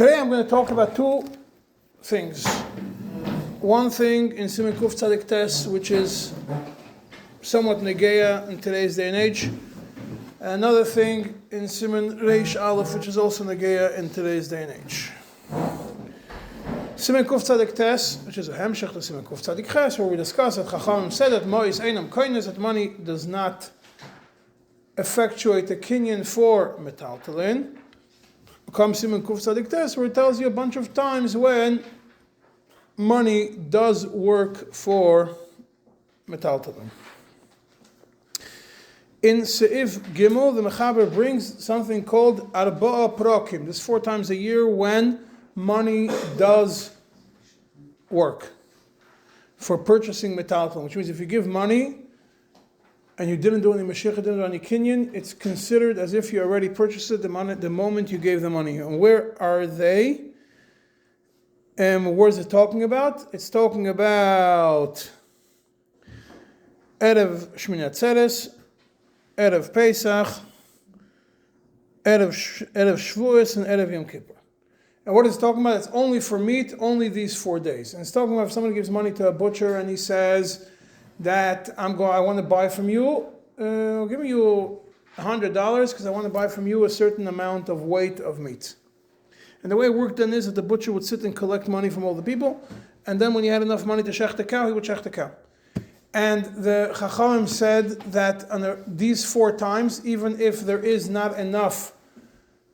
Today I'm going to talk about two things. One thing in Siman Kuf Tzadik Tes, which is somewhat negeya in today's day and age. Another thing in Siman Reish Aleph, which is also negeya in today's day and age. Siman Kuf Tzadik Tes, which is a hemshech to Siman Kuf Tzadik Ches, where we discuss that Chachamim said that Mois Einam Koines, that money does not effectuate a kinyan for metaltalin. Comes Siman Kuf Tzadik Tes, where it tells you a bunch of times when money does work for metaltalin. In Seif Gimel, the Mechaber brings something called Arba'a Prokim. This 4 times a year when money does work for purchasing metaltalin, which means if you give money and you didn't do any Mashiach, didn't do any Kinyan, it's considered as if you already purchased it the moment you gave the money. And where are they? What is it talking about? It's talking about Erev Shmini Atzeres, Erev Pesach, Erev Shavuos, and Erev Yom Kippur. And what it's talking about? It's only for meat, only these 4 days. And it's talking about if somebody gives money to a butcher and he says that I want to buy from you, I'll give you $100 because I want to buy from you a certain amount of weight of meat. And the way it worked then is that the butcher would sit and collect money from all the people, and then when he had enough money to shech the cow, he would shech the cow. And the Chachamim said that under these 4 times, even if there is not enough,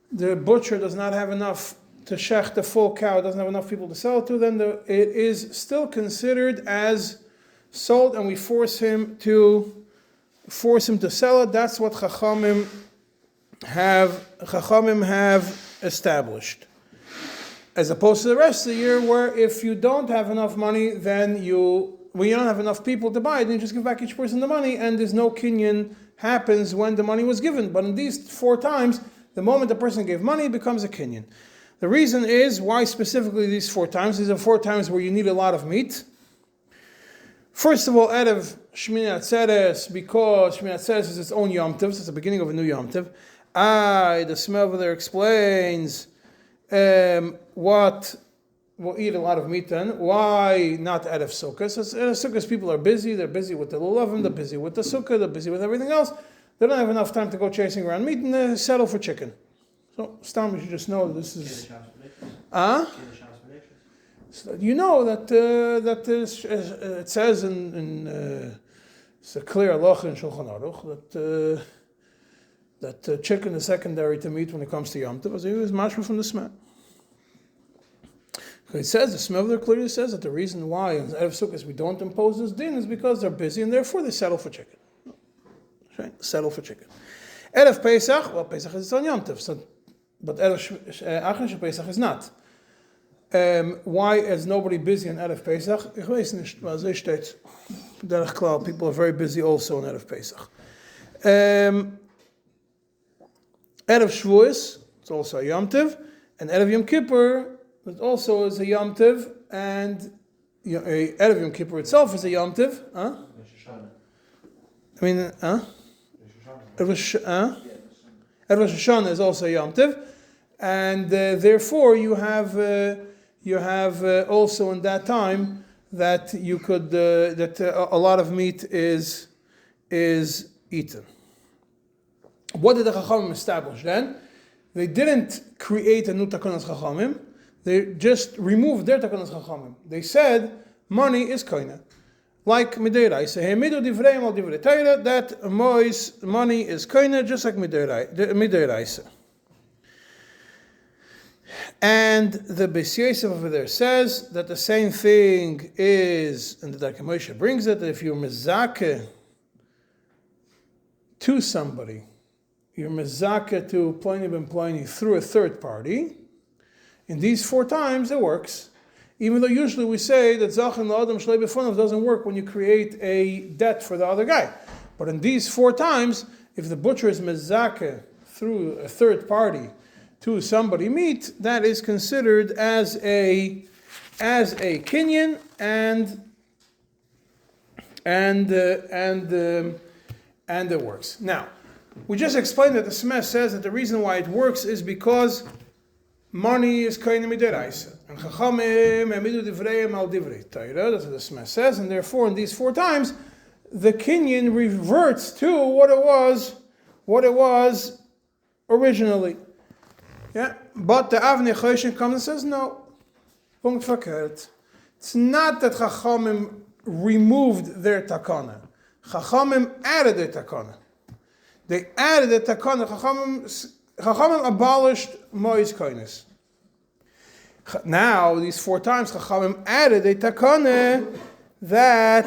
the butcher does not have enough to shech the full cow, doesn't have enough people to sell it to, then it is still considered as sold, and we force him to sell it. That's what Chachamim have established. As opposed to the rest of the year, where if you don't have enough money, then when you don't have enough people to buy it, then you just give back each person the money, and there's no kinyan happens when the money was given. But in these 4 times, the moment the person gave money, it becomes a kinyan. The reason is, why specifically these 4 times? These are 4 times where you need a lot of meat. First of all, Erev Shmini Atzeres, because Shmini Atzeres is its own Yom Tov, so it's the beginning of a new Yom Tov. The smell over there explains what will eat a lot of meat then. Why not Erev Sukkot? So Erev Sukkot, people are busy. They're busy with the lulavim, they're busy with the sukkah, they're busy with everything else. They don't have enough time to go chasing around meat, and they settle for chicken. So, Stam, you should just know this is... So you know that it says in it's a clear halacha in Shulchan Aruch that chicken is secondary to meat when it comes to Yom Tov, as he was mashma from the smell. It says, the smell there clearly says that the reason why in Erev Sukkot we don't impose this din is because they're busy and therefore they settle for chicken. Right? Settle for chicken. Erev Pesach, well, Pesach is on Yom Tov, so, but Erev Achron Pesach is not. Why is nobody busy on Erev Pesach? Ich weiß nicht, was es steht. Derech klar, people are very busy also on Erev Pesach. Erev Shavuos, it's also a Yom Tov, and Erev Yom Kippur, it also is a Yom Tov, and Erev Yom Kippur itself is a Yom Tov. Erev Rosh Hashanah is also a Yom Tov, and therefore you have also in that time that you could a lot of meat is eaten. What did the Chachamim establish then? They didn't create a new Takonas Chachamim. They just removed their Takonas Chachamim. They said money is koine, like midiraisa. Hemidu divreim al divrei Torah, that money is koine just like midiraisa. And the Beis Yosef over there says that the same thing is, and the Darkei Moshe brings it, that if you're mezakeh to somebody, you're mezakeh to Pliny ben Pliny through a third party, in these 4 times it works. Even though usually we say that Zachin la'adam shlei b'funav doesn't work when you create a debt for the other guy. But in these 4 times, if the butcher is mezakeh through a third party to somebody meat, that is considered as a kinyan, and it works. Now, we just explained that the Smeh says that the reason why it works is because money is koine midiraisa. And chachamim emidu divreim al divrei Torah. That's what the Sim says. And therefore, in these 4 times, the kinyan reverts to what it was originally. Yeah, but the Avnei Choshen comes and says no. Punkt verkehrt. It's not that chachamim removed their takana. Chachamim added their takana. They added the takana. Chachamim abolished mois koines. Now, these 4 times, Chachamim added a takana that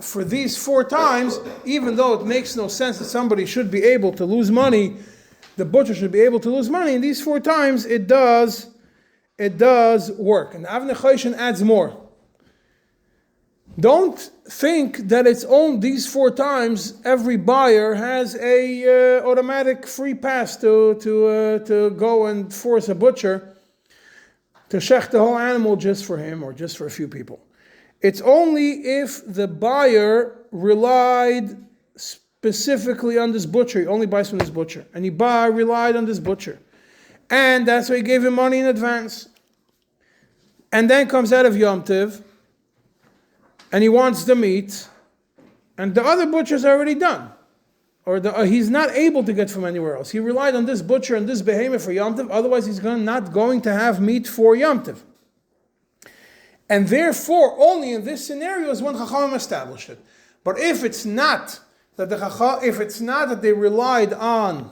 for these 4 times, even though it makes no sense that somebody should be able to lose money, the butcher should be able to lose money, in these 4 times, it does work. And Avnei Choshen adds more. Don't think that it's on these 4 times every buyer has a automatic free pass to go and force a butcher to shech the whole animal just for him or just for a few people. It's only if the buyer relied specifically on this butcher. He only buys from this butcher, and he relied on this butcher, and that's why he gave him money in advance. And then comes out of Yom Tov, and he wants the meat, and the other butcher's already done, or he's not able to get from anywhere else. He relied on this butcher and this behemoth for Yom Tov, otherwise he's not going to have meat for Yom Tov. And therefore, only in this scenario is when Chachamim established it. But if it's not that they relied on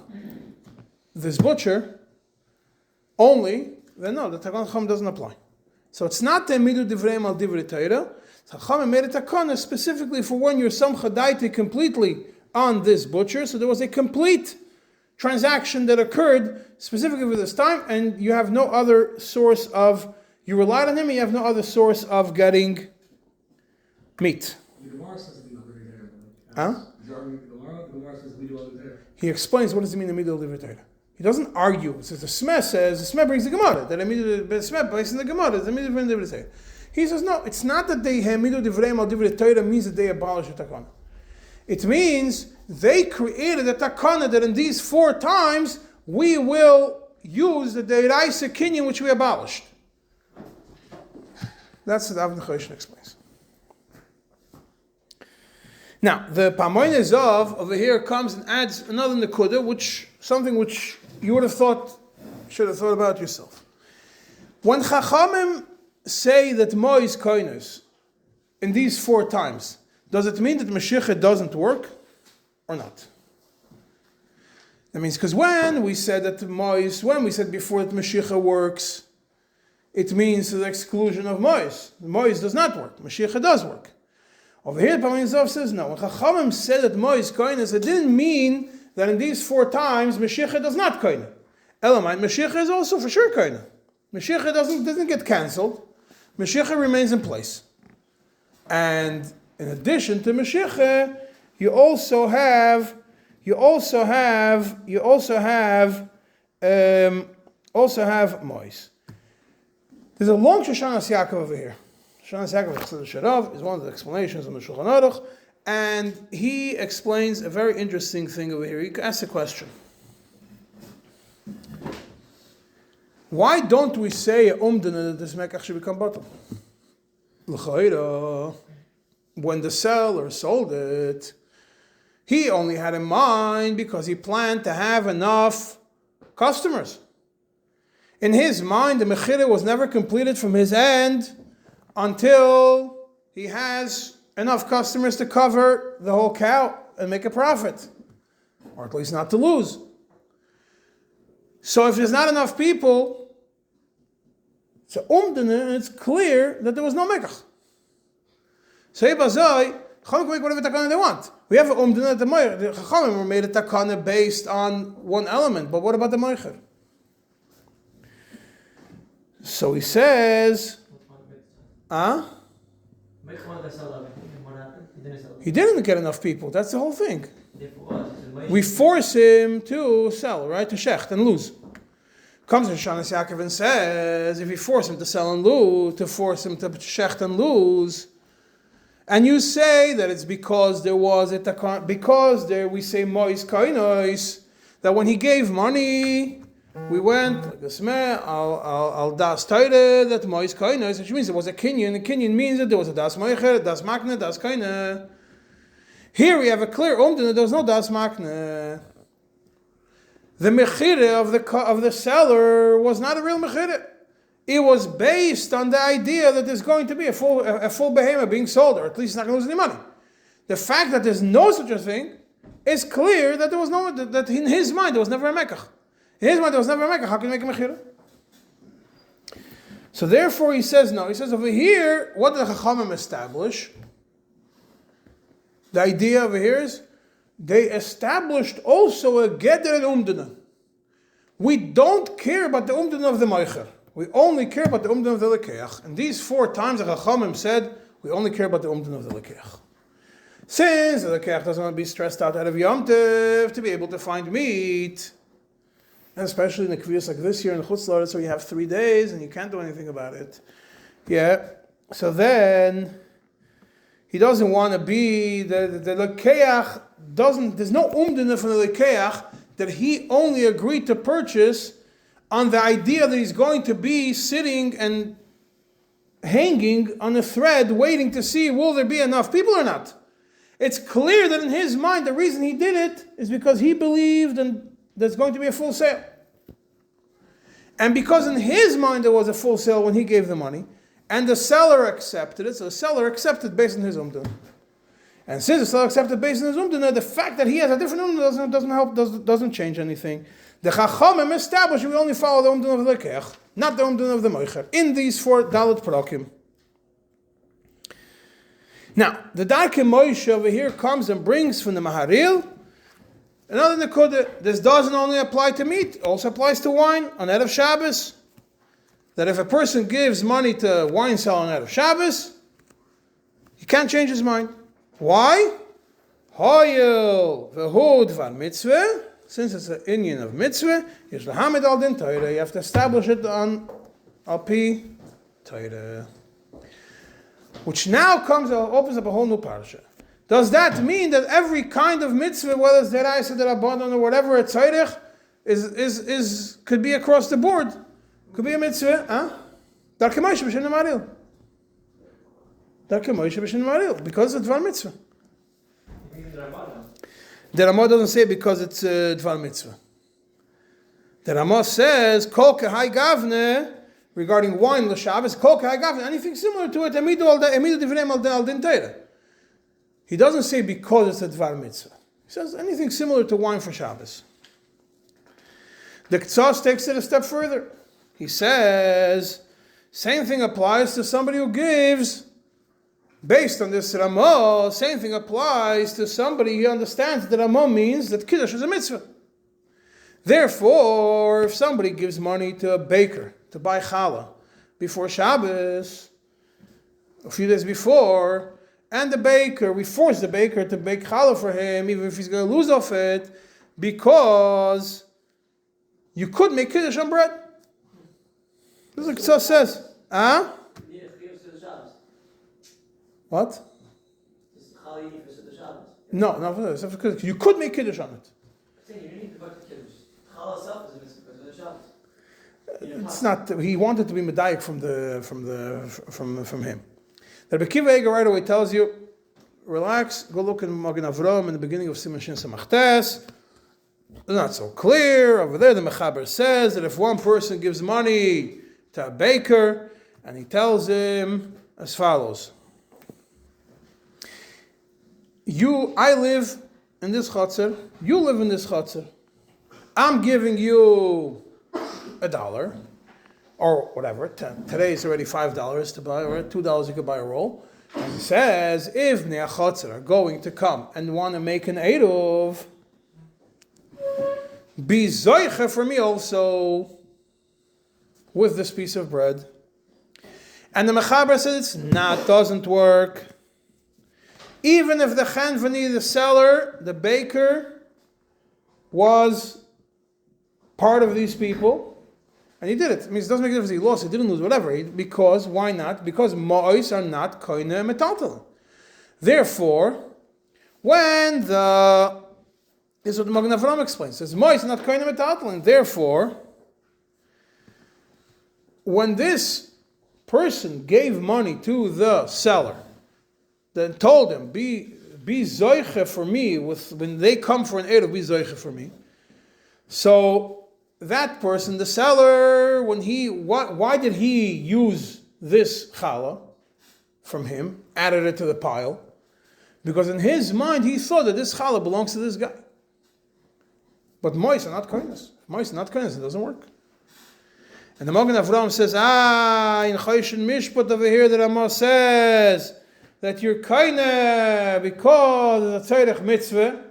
this butcher only, then no, the Takana Chachamim doesn't apply. So it's not the midu divreim al divrei Torah. Chachamim made a takana specifically for when you're samcha daiti completely on this butcher. So there was a complete transaction that occurred specifically for this time, and you have no other source of, you relied on him and you have no other source of getting meat. Huh? He explains what does it mean the middle of the Torah. He doesn't argue. It says the Smeh brings the Gemara, that the Smeh based on the Gemara is the middle of the Torah. He says no, it's not that they middle divrei al divrei Torah means that they abolish the takana. It means they created a takana that in these 4 times we will use the deraisa kinyan which we abolished. That's what Avnei Choshen explains. Now, the Pamoine Zav over here comes and adds another nekuda, something which you would have should have thought about yourself. When Chachamim say that Mois Koinus in these 4 times, does it mean that Mashiach doesn't work or not? That means because when we said before that Mashiach works, it means the exclusion of Mois. Mois does not work. Mashiach does work. Over here, Pamoine Zav says no. When Chachamim said that Mois Koinus, it didn't mean that in these 4 times Mashiach does not koine. Elamite, Mashiach is also for sure koine. Mashiach doesn't get cancelled. Mashiach remains in place. And in addition to Mashiach, you also have Mois. There's a long Shoshanas Yaakov over here. Shoshanas Yaakov is one of the explanations on the Shulchan Aruch. And he explains a very interesting thing over here. He asks a question. Why don't we say that this mekach should become bottom? When the seller sold it, he only had in mind because he planned to have enough customers. In his mind, the mechira was never completed from his end until he has enough customers to cover the whole cow and make a profit, or at least not to lose. So if there's not enough people, it's clear that there was no mekach. So Chachamim can make whatever takana they want. We have an umdana at the meicher. The Chachamim made a takana based on one element, but what about the meicher? So he says, he didn't get enough people. That's the whole thing. We force him to sell, right? To shecht and lose. Comes in Shoshanas Yaakov and says, if you force him to sell and lose, to force him to shecht and lose, and you say that it's because there was we say mois kainois, that when he gave money, we went like this al das teire that mois koine, which means there was a kinyan. A kinyan means that there was a das moicher, das makne, das koine. Here we have a clear that there was no das makne. The mechire of the seller was not a real mechire. It was based on the idea that there's going to be a full behemoth being sold, or at least not going to lose any money. The fact that there's no such a thing is clear that there was no, that in his mind there was never a mekach. In his mind there was never a mekach. How can you make a mechira? So therefore he says no. He says over here, what did the Chachamim establish? The idea over here is they established also a geder and umdana. We don't care about the umdana of the meicher. We only care about the umdana of the lekeach. And these 4 times the Chachamim said, we only care about the umdana of the lekeach. Since the lekeach doesn't want to be stressed out of Yom Tov to be able to find meat, and especially in a kviyas like this year in Chutz La'aretz, so you have 3 days and you can't do anything about it. Yeah. So then he doesn't want to be the lekeach doesn't. There's no umdana for the lekeach that he only agreed to purchase on the idea that he's going to be sitting and hanging on a thread, waiting to see will there be enough people or not. It's clear that in his mind the reason he did it is because he believed and there's going to be a full sale. And because in his mind there was a full sale when he gave the money, and the seller accepted it, so the seller accepted based on his umdana. And since the seller accepted based on his umdana, the fact that he has a different umdana doesn't change anything. The Chachamim established we only follow the umdana of the lekech, not the umdana of the moicher, in these 4 dalet parakim. Now, the Darke Moshe over here comes and brings from the Maharil another nekuda. This doesn't only apply to meat, it also applies to wine on Erev Shabbos. That if a person gives money to a wine seller on Erev Shabbos, he can't change his mind. Why? Hoyel v'hu dvar mitzvah. Since it's an Indian of mitzvah, you have to establish it on Al-Pi Torah. Which now opens up a whole new parsha. Does that mean that every kind of mitzvah, whether it's deraisa, derabbanan, or whatever, it's tzarich, is could be across the board? Could be a mitzvah, huh? Darke Moshe b'shem Maril. Darke Moshe b'shem Maril, because it's dvar mitzvah. The Ramah doesn't say because it's dvar mitzvah. The Ramah says kol kehai gavne regarding wine l'Shabbos, kol kehai gavne, anything similar to it. Emidu divrei al din Torah. He doesn't say because it's a dvar mitzvah. He says anything similar to wine for Shabbos. The Ktsas takes it a step further. He says same thing applies to somebody who gives. Based on this Ramah, same thing applies to somebody who understands that Ramah means that Kiddush is a mitzvah. Therefore, if somebody gives money to a baker to buy challah before Shabbos, a few days before, and we force the baker to bake challah for him, even if he's going to lose off it, because you could make Kiddush on bread. This is what Ktsas says. Huh? What? No, you could make Kiddush on it. It's not. He wanted to be medayik from him. The Rebbe Kiva Eger right away tells you, relax, go look in Magen Avraham in the beginning of Siman Shin Samachtes. It's not so clear. Over there the Mechaber says that if one person gives money to a baker and he tells him as follows: I live in this chutzner, you live in this chutzner. I'm giving you $1, or whatever. Today it's already $5 to buy, or $2 you could buy a roll. And it says, if Bnei HaChutzner are going to come and want to make an Eruv, be zoiche for me also with this piece of bread. And the Mechaber says doesn't work. Even if the Chanvani, the seller, the baker, was part of these people, and he did it. It means it doesn't make a difference. He lost, he didn't lose, whatever. Because, why not? Because ma'os are not koine metaltal. Therefore, when this is what the Magen Avraham explains. It says ma'os are not koine metaltal, and therefore, when this person gave money to the seller, then told him, be zoiche for me, when they come for an eruv, be zoiche for me. So that person, the seller, why did he use this challah from him, added it to the pile? Because in his mind, he thought that this challah belongs to this guy. But mois are not kindness. Mois are not kindness. It doesn't work. And the Magen Avraham says, in Choshen Mishpat over here, the Rama says that you're kaina because of the tzorech mitzvah,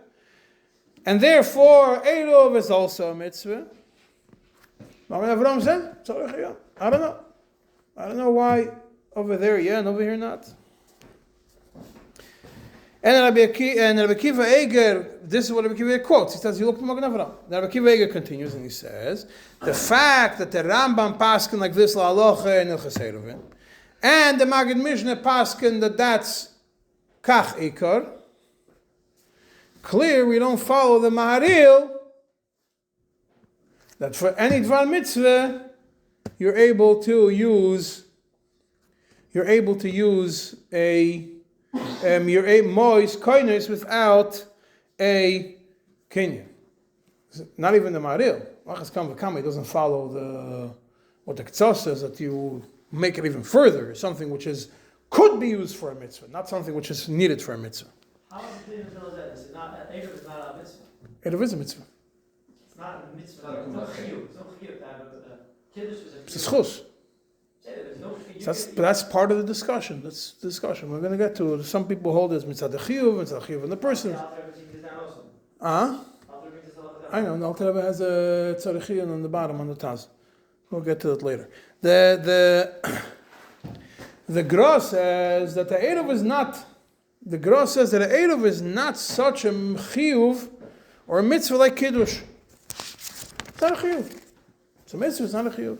and therefore eruv is also a mitzvah. Magen Avraham said, I don't know. I don't know why over there yeah and over here not. And Rabbi Akiva Eiger, this is what Rabbi Akiva Eiger quotes. He says, you look at Magen Avraham. Rabbi Akiva Eiger continues and he says, the fact that the Rambam paskin like this la'alocha and ilchas eruvin, and the Maggid Mishnah paskin that's kach ikar, clear we don't follow the Maharil, that for any dvar mitzvah, you're able to use a you're a mois koinus without a kinyan. Not even the Maharil. Machas Kam V'Kama doesn't follow what the Ketzos says, that you make it even further, something which could be used for a mitzvah, not something which is needed for a mitzvah. How is it until that? Is it not? Eruv is not a mitzvah. Eruv is a mitzvah. It's not a mitzvah. It's no chiyuv. It's no chiyuv to have a kiddush is a chiyuv. It's a schus. There's no chiyuv. But that's part of the discussion. That's the discussion. We're going to get to it. Some people hold this mitzvah the chiyuv, and the person. I know. The Alter Rebbe has a tzarechiyun on the bottom on the Taz. We'll get to it later. The Gra says that the eruv is not. The Gra says that the eruv is not such a chiyuv or a mitzvah like kiddush. It's not a chiyuv. It's a mitzvah. It's not a chiyuv.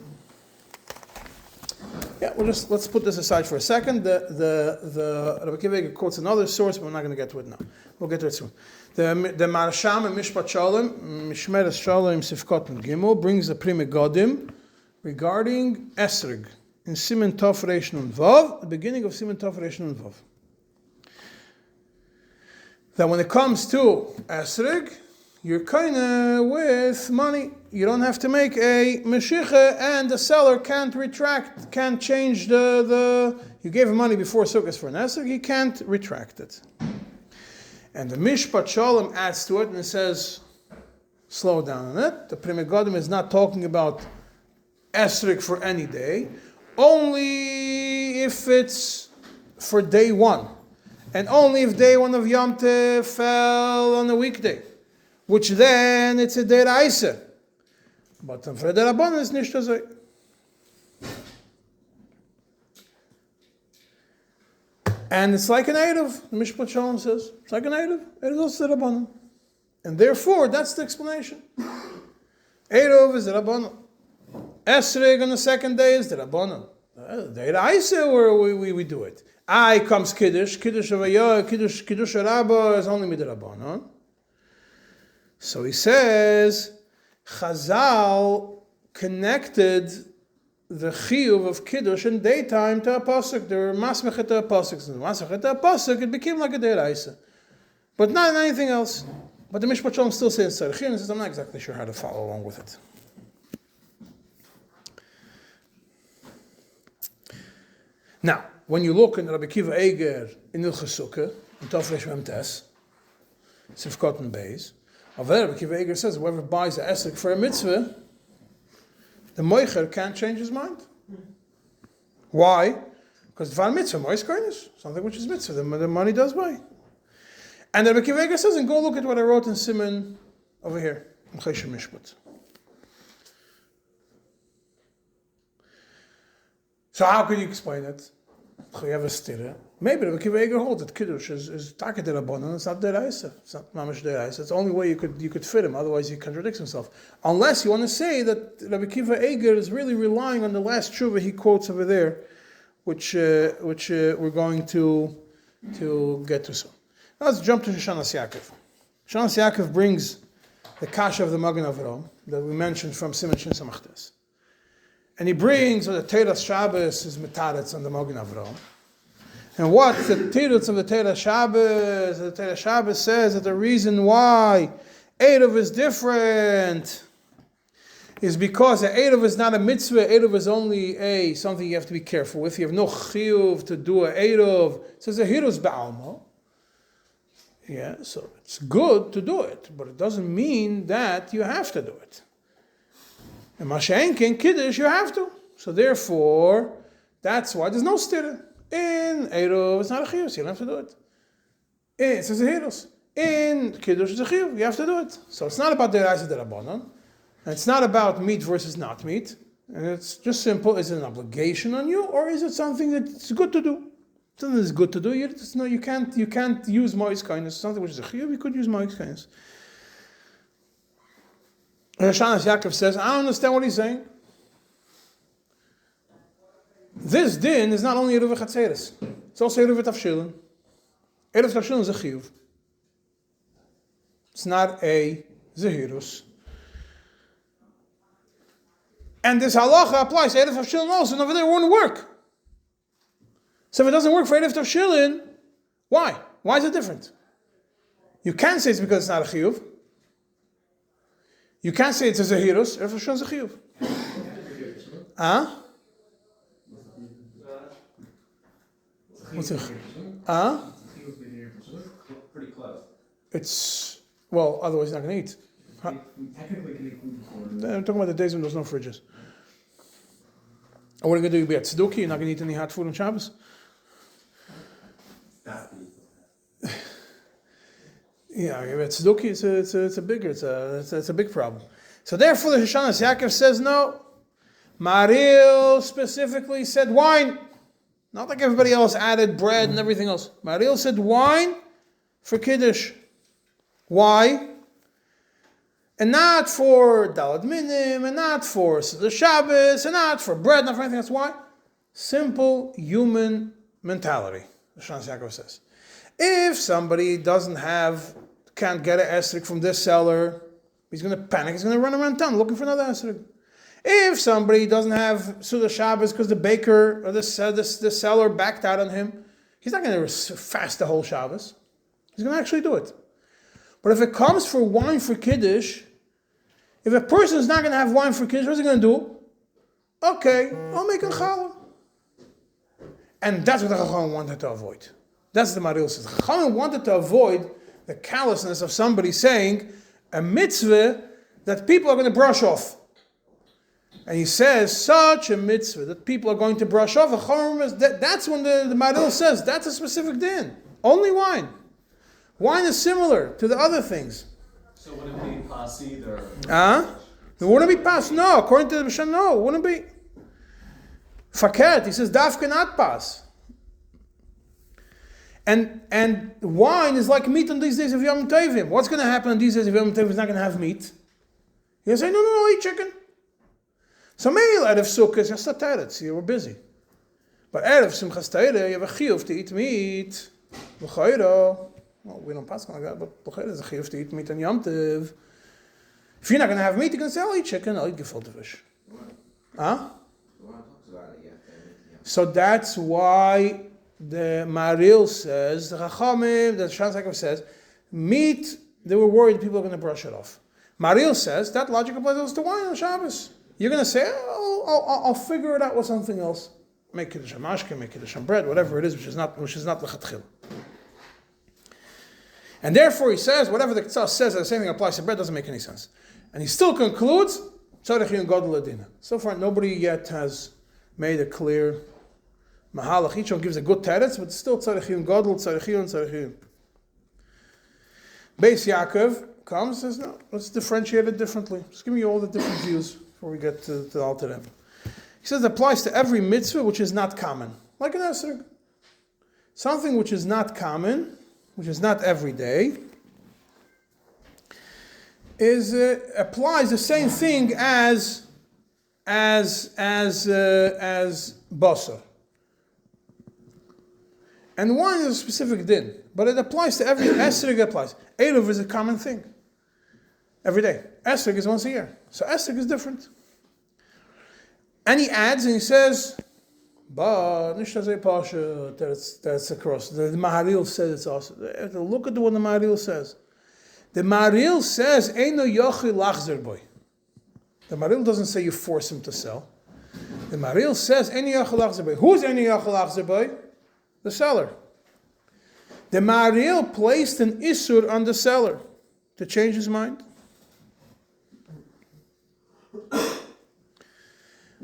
Yeah, let's put this aside for a second. The Rabbi Akiva Eiger quotes another source, but we're not going to get to it now. We'll get to it soon. The Marasham and Mishpat Shalom, Mishmeres Shalom Sifkot and Gimel, brings the Pri Megadim regarding Esrog in Siman Tov Reish Nun Vav, the beginning of Siman Tov Reish Nun Vav. That when it comes to Esrog, you're kinda with money. You don't have to make a meshicha, and the seller can't change the you gave him money before Sukkot for an esrog, he can't retract it. And the Mishpat Shalom adds to it and it says, slow down on it. The Pri Megadim is not talking about esrog for any day, only if it's for day one, and only if day one of Yom Tov fell on a weekday, which then it's a deraisa. But for the Rabbanan it's nicht so. And it's like an eruv. The Mishpat Shalom says it's like an eruv. Eruv is also the Rabbanan, and therefore that's the explanation. Eruv is the Rabbanan. Esrog on the second day is the Rabbanan. The deraisa where we do it. Comes kiddush of a kiddush Rabbah is only with the Rabbanan. So he says, Chazal connected the chiyuv of kiddush in daytime to a pasuk. They were masmechet to a pasuk. So masmechet to a pasuk, it became like a deraisa, but not anything else. But the Mishpat Shalom still says tzarechiyun, and says I'm not exactly sure how to follow along with it. Now, when you look in Rabbi Akiva Eiger in Ilchas Sukkah in Tov Reish Mem Tes, Sifkot and Beis, over there, Rabbi Akiva Eiger says whoever buys a esrog for a mitzvah, the moicher can't change his mind. Why? Because dvar mitzvah, mois koinus, something which is mitzvah, the money does buy. And Rabbi Akiva Eiger says, and go look at what I wrote in Siman over here, in Choshen Mishpat. So how could you explain it? You have a stira. Maybe Rabbi Akiva Eiger holds that kiddush is taka derabanan. It's not deraisa. It's not mamash deraisa. It's the only way you could fit him. Otherwise, he contradicts himself. Unless you want to say that Rabbi Akiva Eiger is really relying on the last tshuva he quotes over there, which we're going to get to soon. Now let's jump to Shoshana Yaakov. Shoshana Yaakov brings the kasha of the Magen Avraham that we mentioned from Siman Shin Samachtes. And he brings the Teiras Shabbos is metaretz on the Mogen Avraham. And what's the tirutz of the Teiras Shabbos? The Teiras Shabbos says that the reason why Eruv is different is because the Eruv is not a mitzvah. Eruv is only something you have to be careful with. You have no chiyuv to do a Eruv. It says a hirus ba'alma. Yeah, so it's good to do it, but it doesn't mean that you have to do it. And Masha'enke in Kiddush, you have to. So therefore, that's why there's no stira. In Eruv, it's not a chiyuv, you don't have to do it. It says a hirus. In Kiddush, it's a chiyuv, you have to do it. So it's not about the Deraisa Derabanan, and it's not about meat versus not meat. And it's just simple, is it an obligation on you, or is it something that's good to do? Something that's good to do, you can't use Mois kindness. Something which is a chiyuv, you could use Mois kindness. Hashanas Yaakov says, I don't understand what he's saying. This din is not only Eruv Chatzeres, it's also Eruv Tafshilin. Eruv Tafshilin is a chiyuv. It's not a zehirus. And this halacha applies to Eruv Tafshilin also, and over there it won't work. So if it doesn't work for Eruv Tafshilin, why? Why is it different? You can't say it's because it's not a chiyuv. You can't say it's a zehirus. Eruv Tafshilin is a chiyuv. What's it? Pretty close. It's, well, otherwise you're not going to eat. Technically can include I'm talking about the days when there's no fridges. And what are you going to do? You'll be at Tzedukah, you're not going to eat any hot food on Shabbos? Yeah, you're at Tzedukah, it's a big problem. So therefore the Hashanas Yaakov says no. Maril specifically said wine. Not like everybody else added bread and everything else. Maril said wine for Kiddush. Why? And not for Dalad Minim, and not for the Shabbos, and not for bread, not for anything else. Why? Simple human mentality, the Hashanas Yaakov says. If somebody can't get an esrog from this seller, he's going to panic, he's going to run around town looking for another esrog. If somebody doesn't have Suda Shabbos because the baker or the seller backed out on him, he's not going to fast the whole Shabbos. He's going to actually do it. But if it comes for wine for Kiddush, if a person is not going to have wine for Kiddush, what's he going to do? Okay, I'll make a challah. And that's what the Chacham wanted to avoid. That's the Maril says. The Chacham wanted to avoid the callousness of somebody saying a mitzvah that people are going to brush off. And he says, such a mitzvah that people are going to brush off, that's when the Maril says, that's a specific din. Only wine. Wine is similar to the other things. So would it be pasid or? It wouldn't be pas. No, according to the Mishnah, no, it wouldn't be. Faket, he says, daf cannot pass. And wine is like meat on these days of Yom Tovim. What's going to happen on these days of Yom Tovim? He's not going to have meat. He'll say, no, I'll eat chicken. So maybe Erev Sukkot, you're teretz, you were busy. But Erev Simchas Torah, you have a chiyuv to eat meat. L'chayro. Well, we don't pass like that, but l'chayro is a chiyuv to eat meat on Yom Tov. If you're not going to have meat, you can say, I'll eat chicken, I'll eat gefilte fish. So that's why the Maril says, the Chachamim, the Hashanas Yaakov says, meat, they were worried people are going to brush it off. Maril says, that logic applies to wine on Shabbos. You're going to say, I'll figure it out with something else. Make Kiddush HaMashke, make Kiddush HaBread, whatever it is, which is not L'chatchil. And therefore he says, whatever the Ktsa says, that the same thing applies to bread, doesn't make any sense. And he still concludes, Tzarech Yun Gadol Adina. So far, nobody yet has made a clear Mahalach. Each one gives a good teretz, but still Tzarech Yun Gadol, Tzarech Yun. Beis Yaakov comes and says, no, let's differentiate it differently. Just give me all the different views before we get to the Alter Rebbe. He says it applies to every mitzvah which is not common. Like an esrog. Something which is not common, which is not every day, applies the same thing as basar. And wine is a specific din, but it applies to every esrog. Applies. Eruv is a common thing. Every day. Esrog is once a year. So esrog is different. And he adds and he says, but that's across. The Maharil says it's also. Look at what the Maharil says. The Maharil says, Eino yochi lachzer boy. The Maharil doesn't say you force him to sell. The Maharil says, Eino yochi lachzer boy. Who's Eino yochi lachzer boy? The seller. The Maharil placed an isur on the seller to change his mind.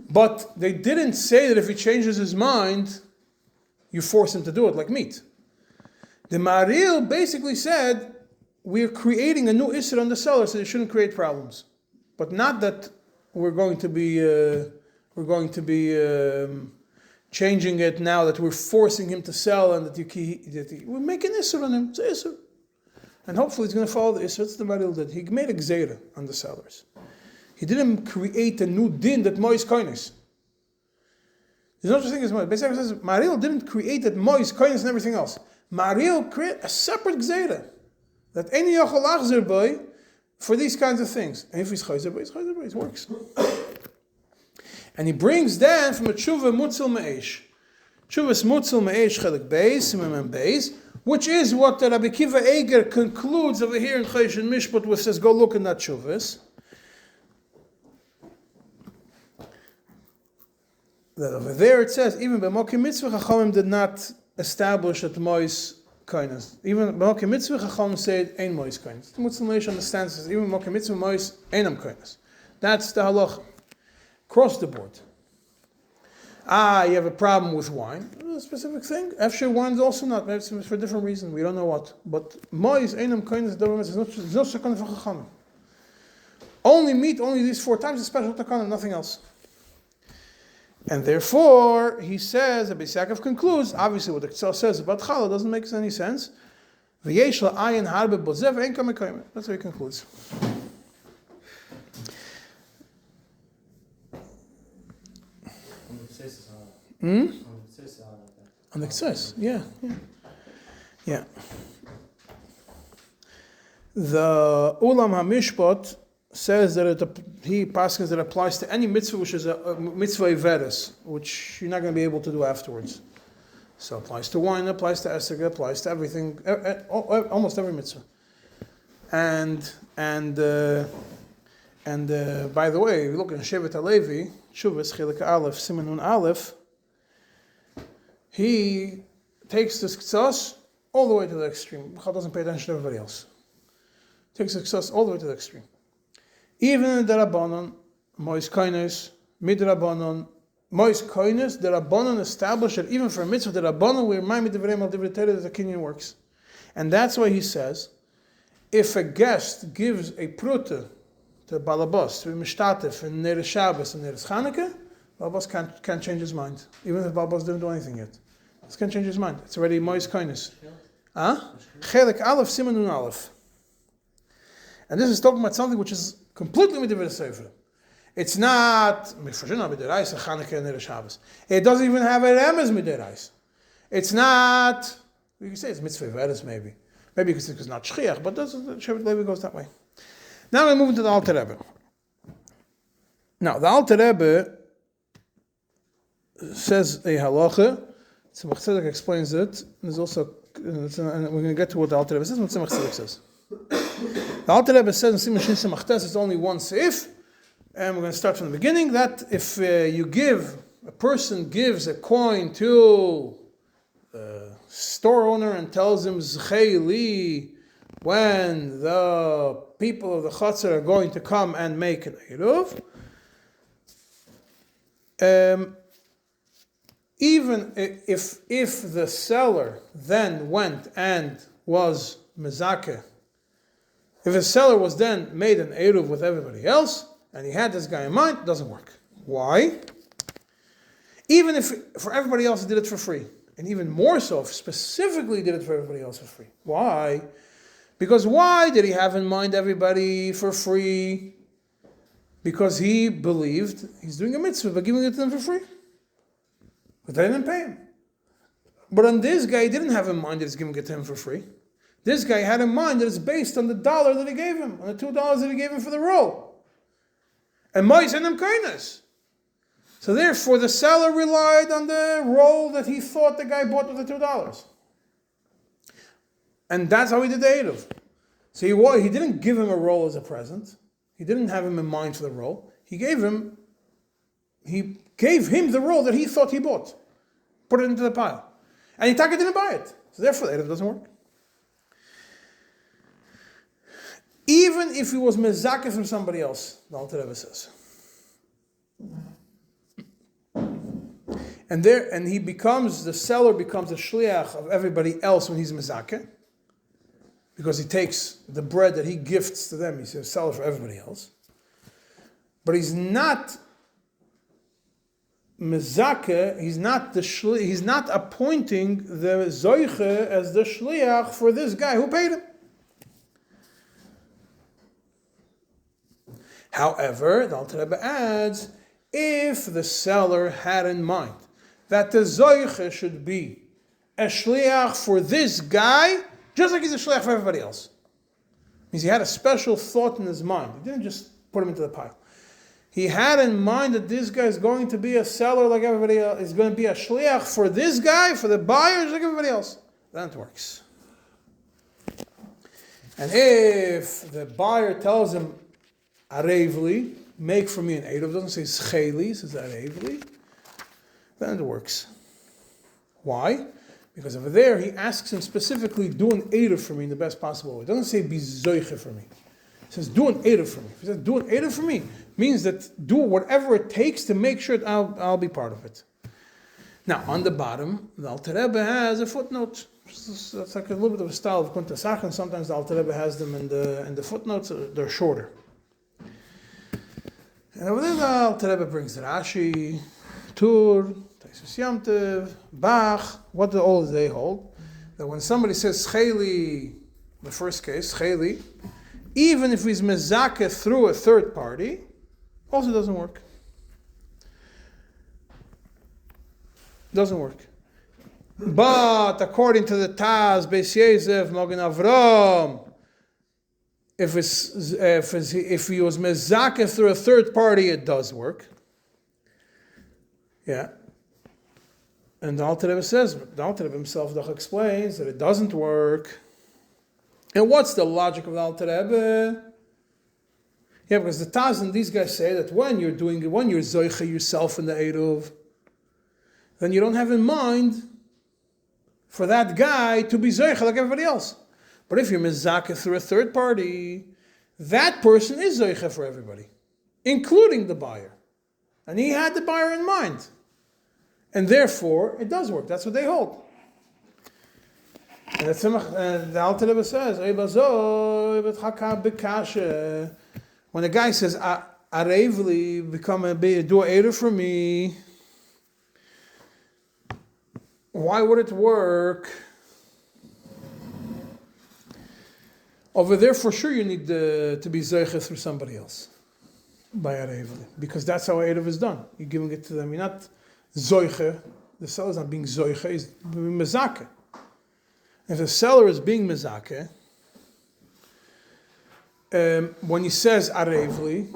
But they didn't say that if he changes his mind, you force him to do it like meat. The Maharil basically said, we're creating a new isur on the seller so they shouldn't create problems. But not that we're going to be changing it now that we're forcing him to sell and that we're making isur on him. It's an isur. And hopefully he's going to follow the isur. That's the Maharil did. He made a gzeira on the sellers. He didn't create a new din that Mois Koines. There's no such thing as Mois. Basically, says Maharil didn't create that Mois Koines and everything else. Maharil created a separate gzeira that any yochel achzer boy for these kinds of things. And if he's chayzer boy, it works. And he brings down from a tshuva mutzel me'esh. Tshuvas mutzel me'esh chelik beis, siman beis, which is what the Rabbi Kiva Eger concludes over here in Choshen Mishpat, which says, go look in that tshuvas. That over there it says, even B'mokim Mitzvah, Chachamim did not establish that Mois Koines. Even B'mokim Mitzvah, Chachamim said, Ein Mois Koines. The Muslim nation understands this, even B'mokim Mitzvah, Mois, Einam Koines. That's the halach. Across the board. You have a problem with wine. A specific thing. After wine is also not, maybe it's for a different reason, we don't know what. But Mois, Einam Koines, there's no second for Chachamim. Only meat, only these 4 times, a special takanim, nothing else. And therefore, he says, Rabbi Yaakov concludes, obviously what the Ktsa says about challah doesn't make any sense. That's what he concludes. On the Ktsa, yeah. The Ulam HaMishpat says that he paskins that applies to any mitzvah which is a mitzvah iveres, which you're not going to be able to do afterwards. So it applies to wine, it applies to esrog, it applies to everything, almost every mitzvah. And by the way, if you look at Shevet HaLevi, Shuvas Chelik Aleph, Siman Nun Aleph, he takes this ktsas all the way to the extreme. He doesn't pay attention to everybody else. Takes the ktsas all the way to the extreme. Even in the Rabbanon, Mois Koines, Midrabanon, Mois Koines, the Rabbanon established that even for a mitzvah, the Rabbanon, we remind me the Vrem al Divrei Torah that the kinyan works. And that's why he says, if a guest gives a pruta to Balabas, to Mishtatef, and Ner Shabbos and Ner Chanukah, Balabas can't change his mind. Even if Balabas didn't do anything yet. He can't change his mind. It's already Mois Koines. Chelik Aleph, Siman Nun Aleph. And this is talking about something which is completely midivrei sefer. It's not midiraisa Chanukah and Shabbos. It doesn't even have a remez midiraisa. It's not. You can say it's mitzvah veres maybe. Maybe you can say it's not shchiach, but Shevet Levi goes that way. Now we move into the Alter Rebbe. Now the Alter Rebbe says a halacha. Tzemach Tzedek explains it. There's also, and we're going to get to what the Alter Rebbe says. What Tzemach Tzedek says. The Alter Rebbe says in Siman Shin Tzemach Tes it's only one seif, and we're going to start from the beginning. That if a person gives a coin to the store owner and tells him Zchei li, when the people of the Chatzar are going to come and make an Eruv, even if the seller then went and was mezakeh, if the seller was then made an Eruv with everybody else, and he had this guy in mind, it doesn't work. Why? Even if for everybody else he did it for free, and even more so, if specifically did it for everybody else for free. Why? Because why did he have in mind everybody for free? Because he believed he's doing a mitzvah by giving it to them for free. But they didn't pay him. But on this guy, he didn't have in mind that he's giving it to him for free. This guy had in mind that it's based on the $1 that he gave him, on the $2 that he gave him for the roll. And Mois and them kindness. So therefore, the seller relied on the roll that he thought the guy bought with the $2. And that's how he did the Eruv. So he didn't give him a roll as a present. He didn't have him in mind for the roll. He gave him the roll that he thought he bought. Put it into the pile. And he didn't buy it. So therefore, the Eruv doesn't work. Even if he was mezakeh from somebody else, the Alter Rebbe says. And the seller becomes a shliach of everybody else when he's mezakeh, because he takes the bread that he gifts to them, he's a seller for everybody else. But he's not mezakeh, he's not appointing the zoiche as the shliach for this guy who paid him. However, the Alter Rebbe adds, if the seller had in mind that the zoiche should be a shliach for this guy, just like he's a shliach for everybody else. Means he had a special thought in his mind. He didn't just put him into the pile. He had in mind that this guy is going to be a seller like everybody else. He's going to be a shliach for this guy, for the buyer, just like everybody else. Then it works. And if the buyer tells him, Arevli, make for me an Eruv, doesn't say Scheli, it says Arevli, then it works. Why? Because over there he asks him specifically, do an Eruv for me in the best possible way. It doesn't say be zoiche for me. It says do an Eruv for me. If it says do an Eruv for me, means that do whatever it takes to make sure that I'll be part of it. Now on the bottom, the Alter Rebbe has a footnote. That's like a little bit of a style of Kuntasach, and sometimes the Alter Rebbe has them in the footnotes. They're shorter. And over there, the Alter Rebbe brings Rashi, Tur, Taisus Yamtev, Bach. What do all they hold? That when somebody says Scheli, the first case, Scheli, even if he's mezakeh through a third party, also doesn't work. Doesn't work. But according to the Taz, Beis Yosef, Magen Avram, if he was mezakeh through a third party, it does work. Yeah. And the Alter Rebbe says, the Alter Rebbe himself explains that it doesn't work. And what's the logic of the Alter Rebbe? Yeah, because the Taz and these guys say that when you're zoiche yourself in the Eruv, then you don't have in mind for that guy to be zoiche like everybody else. But if you're mezakeh through a third party, that person is zoiche for everybody, including the buyer. And he had the buyer in mind. And therefore, it does work. That's what they hold. And the Alter Rebbe says, when a guy says, Arevli, do an Eruv for me, why would it work? Over there, for sure, you need to be zoiche through somebody else by Arevli, because that's how Eruv is done. You're giving it to them. You're not zoiche. The seller is not being zoiche. He's being mezakeh. If the seller is being mezakeh, when he says Arevli,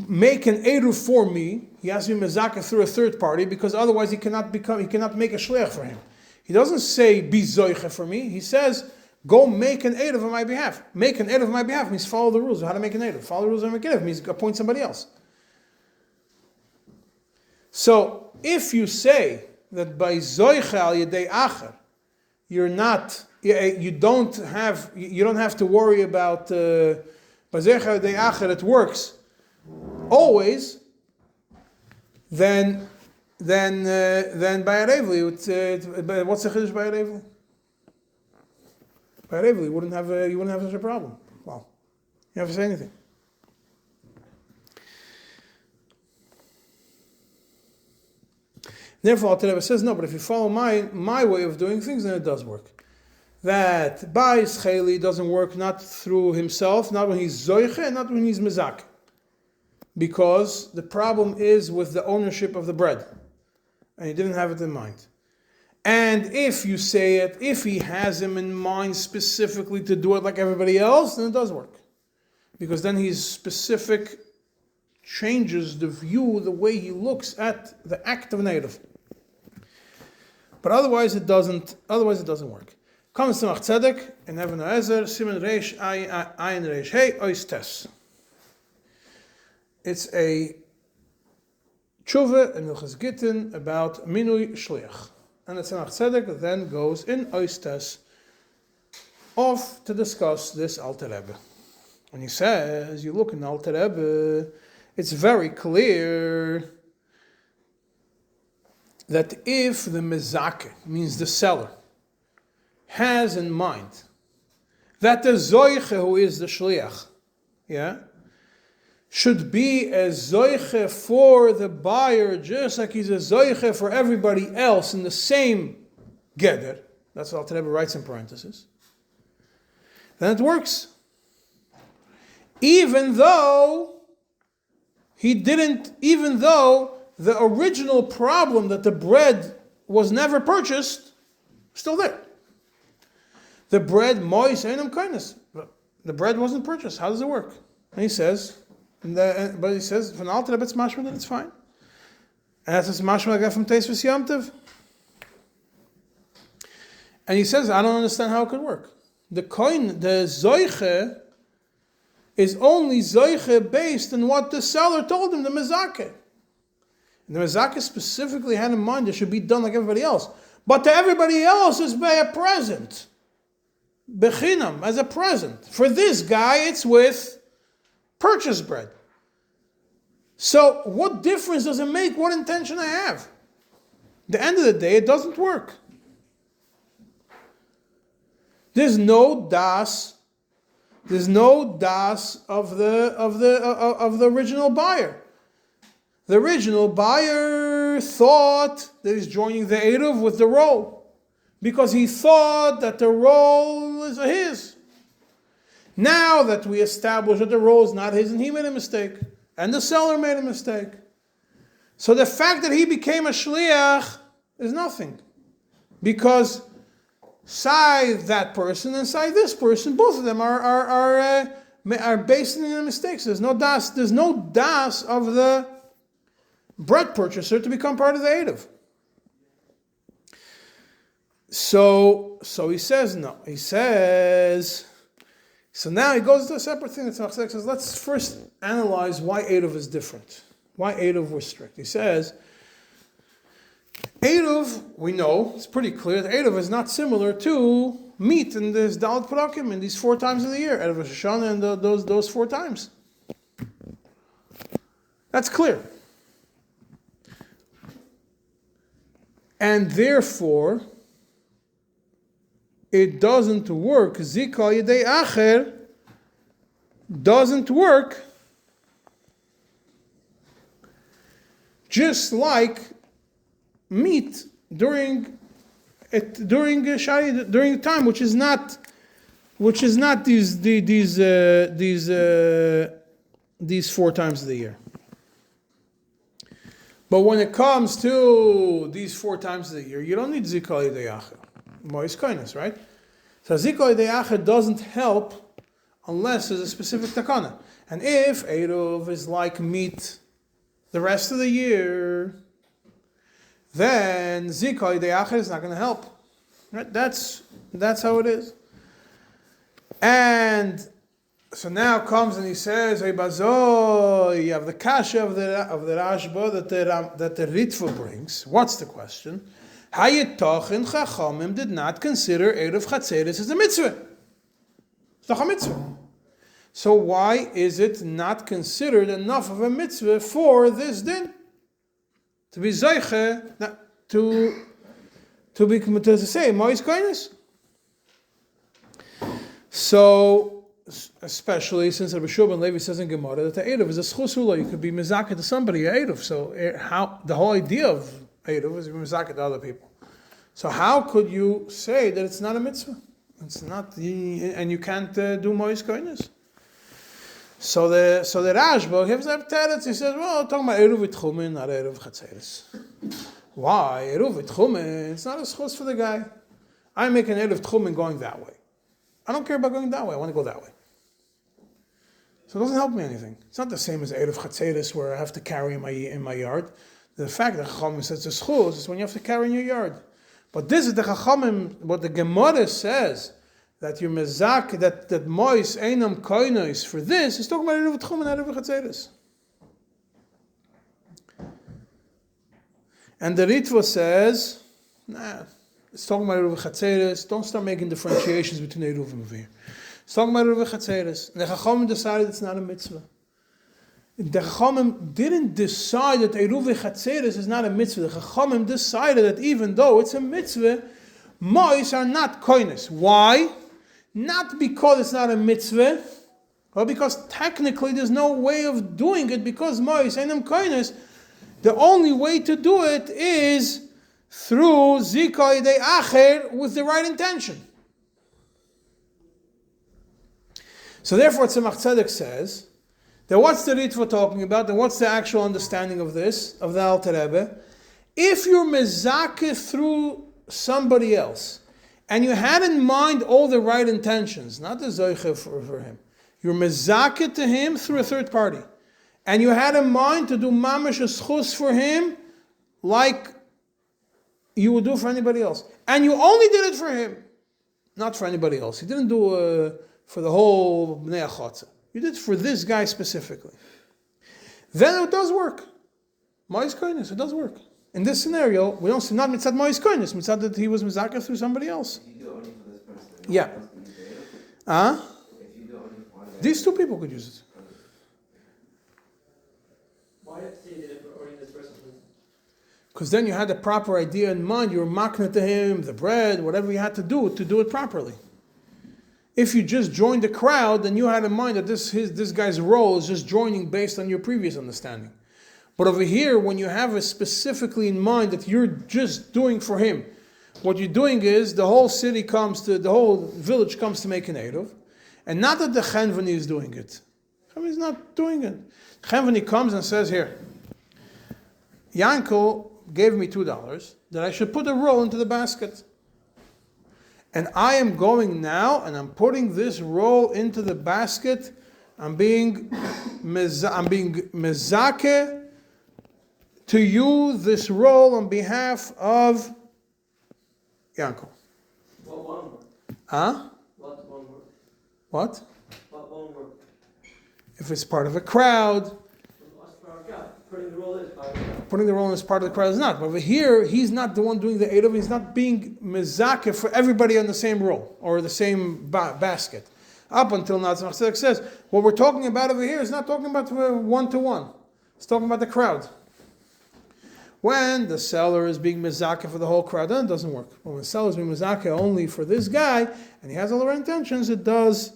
make an Eruv for me, he has to be mezakeh through a third party, because otherwise he cannot make a shliach for him. He doesn't say be zoiche for me. He says, go make an Eruv on my behalf. Make an Eruv on my behalf means follow the rules of how to make an Eruv. Follow the rules of how to make an Eruv means appoint somebody else. So if you say that by zoiche al yedei acher, you don't have to worry about by zoiche al yedei acher, it works always, then by Arevli, what's the chiddush by Arevli? By Arevli, you wouldn't have such a problem. Well, you don't have to say anything. Therefore, Alter Rebbe says, no, but if you follow my way of doing things, then it does work. That by Scheli doesn't work not through himself, not when he's zoiche, and not when he's mezak. Because the problem is with the ownership of the bread. And he didn't have it in mind. And if you say it, if he has him in mind specifically to do it like everybody else, then it does work. Because then he's specific changes the view, the way he looks at the act of an Eruv. But otherwise it doesn't work. Comes to Tzedek in Even Ezer, סימן Reish Ayin Reish Hey Ois Tes. It's a tshuva in Hilchos Gittin about Minui Shliach. And the Tzemach Tzedek then goes in Ois Tes off to discuss this Alter Rebbe. And he says, you look in Alter Rebbe, it's very clear that if the mezake, means the seller, has in mind that the zoiche, who is the shliach, should be a zoiche for the buyer, just like he's a zoiche for everybody else in the same geder, that's what Alter Rebbe writes in parentheses, then it works. Even though the original problem that the bread was never purchased, still there. The bread, mois einam kindness. The bread wasn't purchased. How does it work? And he says, but he says, from Alter Rebbe it's mashma, then it's fine. And that's mashma I got from Teis V'Siyam Tov. And he says, I don't understand how it could work. The zoiche is only zoiche based on what the seller told him, the mezake. And the mezake specifically had in mind it should be done like everybody else. But to everybody else is by a present. Bechinam, as a present. For this guy, it's with purchase bread. So what difference does it make what intention I have? At the end of the day, it doesn't work. There's no das of the original buyer. The original buyer thought that he's joining the Eruv with the roll because he thought that the roll is his. Now that we established that the roll is not his and he made a mistake and the seller made a mistake, so the fact that he became a shliach is nothing, because side that person and side this person, both of them are based in the mistakes. There's no das of the bread purchaser to become part of the Eruv. So he says no. He says, so now he goes to a separate thing. That says, let's first analyze why Eruv is different. Why Eruv was strict. He says, Eruv, we know, it's pretty clear that Eruv is not similar to meat in this Dalet Parakim, in these 4 times of the year, Erev Rosh Hashanah and those 4 times. That's clear. And therefore, it doesn't work. Zika Yedei Acher doesn't work just like meat during time, which is not these 4 times of the year. But when it comes to these 4 times of the year, you don't need Zikah Yedei Acher. Mois kindness, right? So Zikah Yedei Acher doesn't help unless there's a specific takana. And if Eruv is like meat the rest of the year, then Zikah Yedei Acher is not going to help. Right? That's how it is. And so now comes and he says, you have the kasha of the Rashba that the Ritva brings. What's the question? Hayitochin Chachamim did not consider Eruv Chatzeres as a mitzvah. It's not a mitzvah. So why is it not considered enough of a mitzvah for this din? To be zeiche, to say Mois Koines. So, especially since Rabbi Shua ben Levi says in Gemara that the Eruv is a schusula, you could be mizakah to somebody, a Eruv. So how the whole idea of Eruv is to be mizakah to other people. So how could you say that it's not a mitzvah? It's not, and you can't do Mois Koines. So the Rashba gives that teretz. He says, well, talking about Eruv with Chumin, not Eruv Chatzeres. Why? Eruv with Chumin, it's not a schus for the guy. I make an Eruv Chumin going that way. I don't care about going that way. I want to go that way. So it doesn't help me anything. It's not the same as Erev Chatzeres where I have to carry in my yard. The fact that Chachamim says the schus is when you have to carry in your yard. But this is the Chachamim, what the Gemara says, that your mezak, that mois einam koinos for this, is talking about Erev Tchum and Erev Chatzeres. And the Ritva says, nah, it's talking about Erev Chatzeres. Don't start making differentiations between Eruvim over here. It's talking about Erev Chatzeres. The Chachamim decided it's not a mitzvah. The Chachamim didn't decide that Eruv Chatzeres is not a mitzvah. The Chachamim decided that even though it's a mitzvah, mois are not koines. Why? Not because it's not a mitzvah, but because technically there's no way of doing it because mois ain't koines. The only way to do it is through zikah de acher with the right intention. So therefore, Tzemach Tzedek says that what's the Ritva talking about, and what's the actual understanding of this, of the Alter Rebbe? If you're mezakeh through somebody else, and you had in mind all the right intentions, not the zoiche for him, you're mezakeh to him through a third party, and you had in mind to do mamash a schus for him, like you would do for anybody else, and you only did it for him, not for anybody else. You didn't do for the whole Bnei Achotza. You did it for this guy specifically. Then it does work. Mois koines, it does work. In this scenario, we don't see not mitzad mois koines, mitzad that he was mezakeh through somebody else. If you do only for this person, Yeah. If you do only for one guy, These two people could use it. Why did you did it for only this person? Because then you had the proper idea in mind. You were makna to him, the bread, whatever you had to do it properly. If you just joined the crowd, then you had in mind that this guy's role is just joining based on your previous understanding. But over here, when you have it specifically in mind that you're just doing for him, what you're doing is the whole village comes to make an Eruv, and not that the Chenvani is doing it. Chenvani is not doing it. Chenvani comes and says, here, Yankel gave me $2 that I should put a roll into the basket. And I am going now, and I'm putting this roll into the basket. I'm being mezakeh to you this roll on behalf of Yankel. What one word? Huh? What one word? What? What one word? If it's part of a crowd, Putting the roll in is part of God. putting the roll in as part of the crowd is not. But over here, he's not the one doing the Eruv. He's not being mezakeh for everybody on the same roll or the same basket. Up until now, Tzemach Tzedek says, what we're talking about over here is not talking about one-to-one. It's talking about the crowd. When the seller is being mezakeh for the whole crowd, then it doesn't work. But when the seller is being mezakeh only for this guy, and he has all the right intentions, it does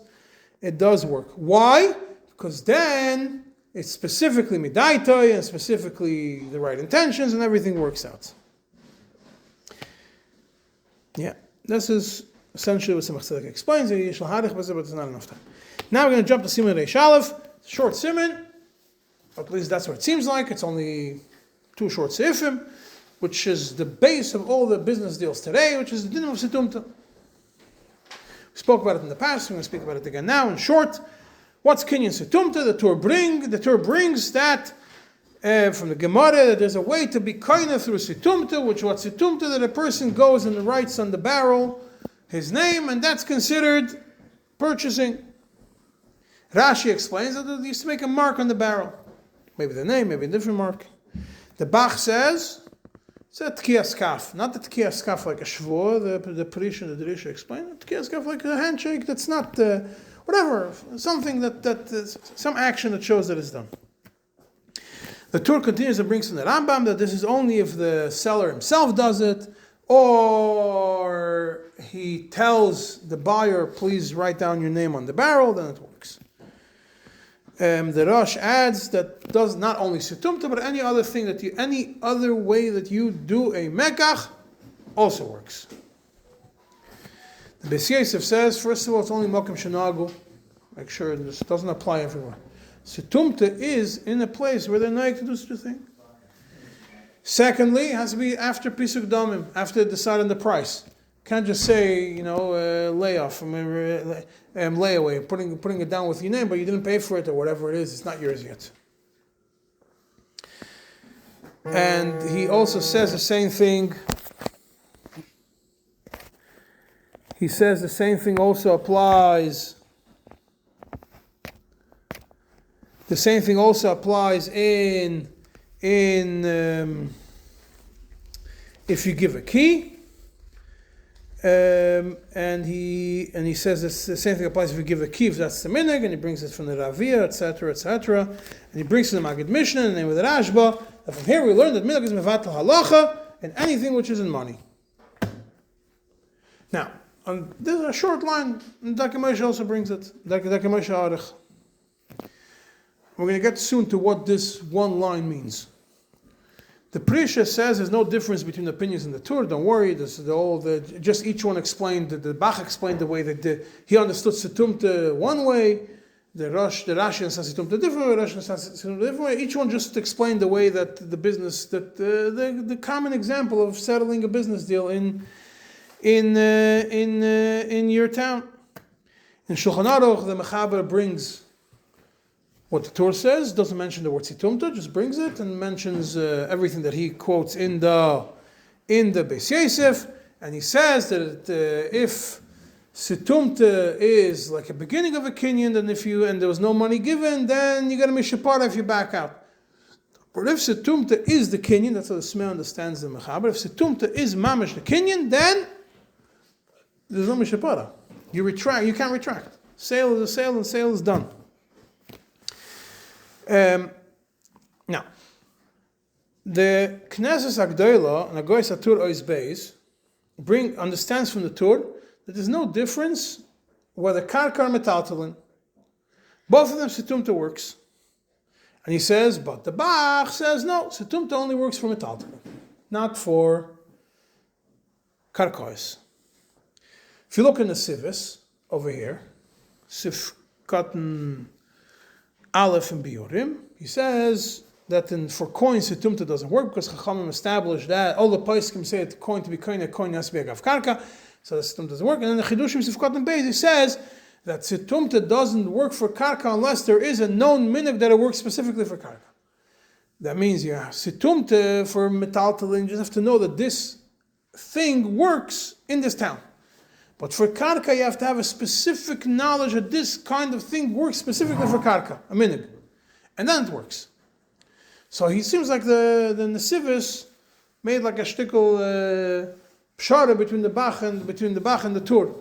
work. Why? Because then it's specifically midaitoi and specifically the right intentions, and everything works out. Yeah, this is essentially what Tzemach Tzedek explains. But it's not enough time. Now we're going to jump to Siman Reish Aleph, short Siman. At least that's what it seems like. It's only 2 short seifim, which is the base of all the business deals today, which is the din of situmta. We spoke about it in the past. We're going to speak about it again now. In short, what's kinyan situmta? The Torah brings that from the Gemara that there's a way to be kaina through situmta, which what's situmta, that a person goes and writes on the barrel his name, and that's considered purchasing. Rashi explains that they used to make a mark on the barrel, maybe the name, maybe a different mark. The Bach says it's a tkiyas kaf, not the tkiyas kaf like a shvur. The Prish and the Drisha explain tkiyas kaf like a handshake. That's not whatever, something that some action that shows that it's done. The Torah continues and brings from the Rambam that this is only if the seller himself does it, or he tells the buyer, please write down your name on the barrel, then it works. The Rosh adds that does not only situmta, but any other thing any other way that you do a mekach also works. The Beis Yosef says, first of all, it's only mokum shenagu. Make sure this doesn't apply everywhere. Situmta is in a place where they're not to do such a thing. Secondly, it has to be after Pisuk Damim, after deciding the price. Can't just say, layoff. layaway, putting it down with your name, but you didn't pay for it or whatever it is, it's not yours yet. And he also says the same thing. He says the same thing also applies. The same thing also applies in if you give a key. And he says the same thing applies if you give a key, if that's the minig, and he brings it from the Ravia, etc., etc. And he brings it to the Magid Mishnah in the name of the Rashba. And from here we learn that minig is mevatel halacha and anything which is in money. Now, there's a short line. Dr. Moshe also brings it. Dr. Moshe Arich. We're going to get soon to what this one line means. The Prisha says there's no difference between the opinions in the Tur. Don't worry. Just each one explained. The Bach explained the way that he understood Situmta one way. The Rashi understands Situmta a different way. Rashi understands Situmta a different way. Each one just explained the way that the business, that the common example of settling a business deal in your town. In Shulchan Aruch, the Mechaber brings what the Torah says, doesn't mention the word situmta, just brings it and mentions everything that he quotes in the Beis Yosef, and he says that if situmta is like a beginning of a kinyan, then and there was no money given, then you got to mishapara if you back out. But if situmta is the kinyan, that's how the Smeh understands the Mechaber. If situmta is mamash the kinyan, then there's no mishapara. You can't retract. Sale is a sale, and sale is done. Now, the Knesset Agdola and Agoy Satur Ois Beis understands from the Tur that there's no difference whether karka or metaltalin. Both of them situmta works. And he says, but the Bach says no, situmta only works for metaltalin, not for karkois. If you look in the Sivis over here, Sif Cotton Aleph and Biorim, he says that for coins, situmta doesn't work because Chachamim established that all the poskim say that the coin to be coin, a coin has to be a gav karka, so the situmta doesn't work. And then the Chidushim Sifkat and Beis, he says that situmta doesn't work for karka unless there is a known minig that it works specifically for karka. That means, situmta for metaltalin, you just have to know that this thing works in this town. But for karka, you have to have a specific knowledge that this kind of thing works specifically for karka, a minig. And then it works. So he seems like the Nesivis made like a shtickle pshara between the Bach and the Tur,